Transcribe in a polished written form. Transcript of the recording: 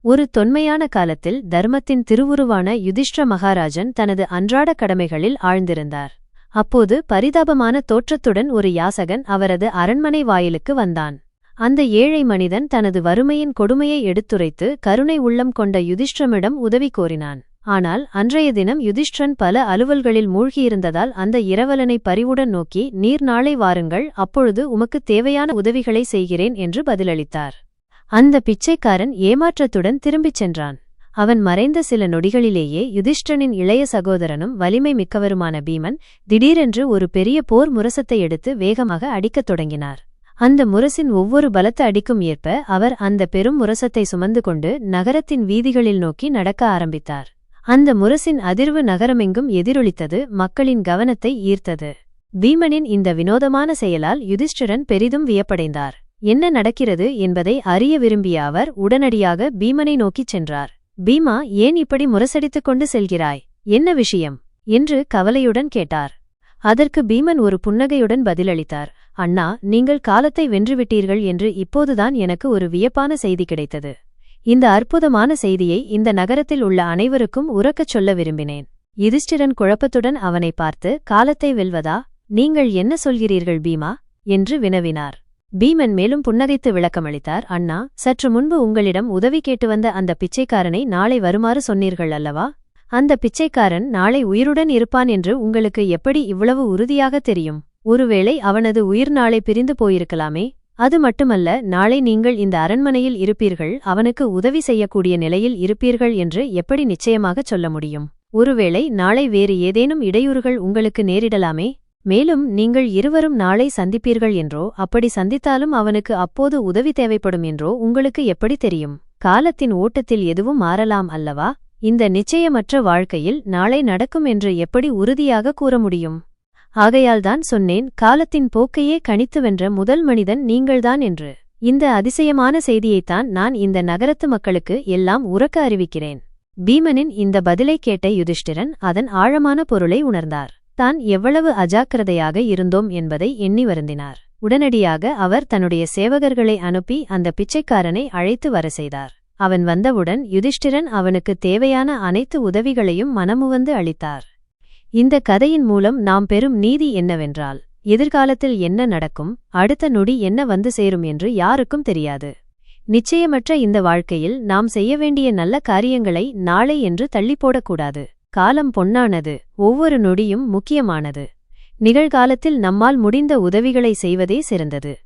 ஒரு தொன்மையான காலத்தில் தர்மத்தின் திருவுருவான யுதிஷ்டிர மகாராஜன் தனது அன்றாட கடமைகளில் ஆழ்ந்திருந்தார். அப்போது பரிதாபமான தோற்றத்துடன் ஒரு யாசகன் அவரது அரண்மனை வாயிலுக்கு வந்தான். அந்த ஏழை மனிதன் தனது வறுமையின் கொடுமையை எடுத்துரைத்து கருணை உள்ளம் கொண்ட யுதிஷ்டிரமிடம் உதவி கோரினான். ஆனால் அன்றைய தினம் யுதிஷ்டிரன் பல அலுவல்களில் மூழ்கியிருந்ததால் அந்த இரவலனை பரிவுடன் நோக்கி, "நீர் நாளை வாருங்கள், அப்பொழுது உமக்குத் தேவையான உதவிகளை செய்கிறேன்" என்று பதிலளித்தார். அந்த பிச்சைக்காரன் ஏமாற்றத்துடன் திரும்பிச் சென்றான். அவன் மறைந்த சில நொடிகளிலேயே யுதிஷ்டிரனின் இளைய சகோதரனும் வலிமை மிக்கவருமான பீமன் திடீரென்று ஒரு பெரிய போர் முரசத்தை எடுத்து வேகமாக அடிக்கத் தொடங்கினார். அந்த முரசின் ஒவ்வொரு பலத்த அடிக்கும் ஏற்ப அவர் அந்த பெரும் முரசத்தை சுமந்து கொண்டு நகரத்தின் வீதிகளில் நோக்கி நடக்க ஆரம்பித்தார். அந்த முரசின் அதிர்வு நகரமெங்கும் எதிரொலித்தது, மக்களின் கவனத்தை ஈர்த்தது. பீமனின் இந்த வினோதமான செயலால் யுதிஷ்டிரன் பெரிதும் வியப்படைந்தார். என்ன நடக்கிறது என்பதை அறிய விரும்பிய அவர் உடனடியாக பீமனை நோக்கிச் சென்றார். "பீமா, ஏன் இப்படி முரசடித்துக் கொண்டு செல்கிறாய்? என்ன விஷயம்?" என்று கவலையுடன் கேட்டார். அதற்கு பீமன் ஒரு புன்னகையுடன் பதிலளித்தார். "அண்ணா, நீங்கள் காலத்தை வென்றுவிட்டீர்கள் என்று இப்போதுதான் எனக்கு ஒரு வியப்பான செய்தி கிடைத்தது. இந்த அற்புதமான செய்தியை இந்த நகரத்தில் உள்ள அனைவருக்கும் உரக்கச் சொல்ல விரும்பினேன்." யுதிஷ்டிரன் குழப்பத்துடன் அவனை பார்த்து, "காலத்தை வெல்வதா? நீங்கள் என்ன சொல்கிறீர்கள் பீமா?" என்று வினவினார். பீமன் மேலும் புன்னகைத்து விளக்கமளித்தார். "அண்ணா, சற்று முன்பு உங்களிடம் உதவி கேட்டு வந்த அந்த பிச்சைக்காரனை நாளை வருமாறு சொன்னீர்கள் அல்லவா? அந்த பிச்சைக்காரன் நாளை உயிருடன் இருப்பான் என்று உங்களுக்கு எப்படி இவ்வளவு உறுதியாக தெரியும்? ஒருவேளை அவனது உயிர் நாளை பிரிந்து போயிருக்கலாமே? அது மட்டுமல்ல, நாளை நீங்கள் இந்த அரண்மனையில் இருப்பீர்கள், அவனுக்கு உதவி செய்யக்கூடிய நிலையில் இருப்பீர்கள் என்று எப்படி நிச்சயமாகச் சொல்ல முடியும்? ஒருவேளை நாளை வேறு ஏதேனும் இடையூறுகள் உங்களுக்கு நேரிடலாமே? மேலும் நீங்கள் இருவரும் நாளை சந்திப்பீர்கள் என்றோ, அப்படி சந்தித்தாலும் அவனுக்கு அப்போது உதவி தேவைப்படும் என்றோ உங்களுக்கு எப்படி தெரியும்? காலத்தின் ஓட்டத்தில் எதுவும் மாறலாம் அல்லவா? இந்த நிச்சயமற்ற வாழ்க்கையில் நாளை நடக்கும் என்று எப்படி உறுதியாக கூற முடியும்? ஆகையால்தான் சொன்னேன், காலத்தின் போக்கையே கணித்து வென்ற முதல் மனிதன் நீங்கள்தான் என்று. இந்த அதிசயமான செய்தியைத்தான் நான் இந்த நகரத்து மக்களுக்கு எல்லாம் உரக்க அறிவிக்கிறேன்." பீமனின் இந்த பதிலை கேட்ட யுதிஷ்டிரன் அதன் ஆழமான பொருளை உணர்ந்தார். தான் எவ்வளவு அஜாக்கிரதையாக இருந்தோம் என்பதை எண்ணி வருந்தினார். உடனடியாக அவர் தன்னுடைய சேவகர்களை அனுப்பி அந்த பிச்சைக்காரனை அழைத்து வர செய்தார். அவன் வந்தவுடன் யுதிஷ்டிரன் அவனுக்கு தேவையான அனைத்து உதவிகளையும் மனமுவந்து அளித்தார். இந்த கதையின் மூலம் நாம் பெறும் நீதி என்னவென்றால், எதிர்காலத்தில் என்ன நடக்கும், அடுத்த நொடி என்ன வந்து சேரும் என்று யாருக்கும் தெரியாது. நிச்சயமற்ற இந்த வாழ்க்கையில் நாம் செய்ய வேண்டிய நல்ல காரியங்களை நாளை என்று தள்ளிப்போடக்கூடாது. காலம் பொன்னானது, ஒவ்வொரு நொடியும் முக்கியமானது. நிகழ்காலத்தில் நம்மால் முடிந்த உதவிகளை செய்வதே சிறந்தது.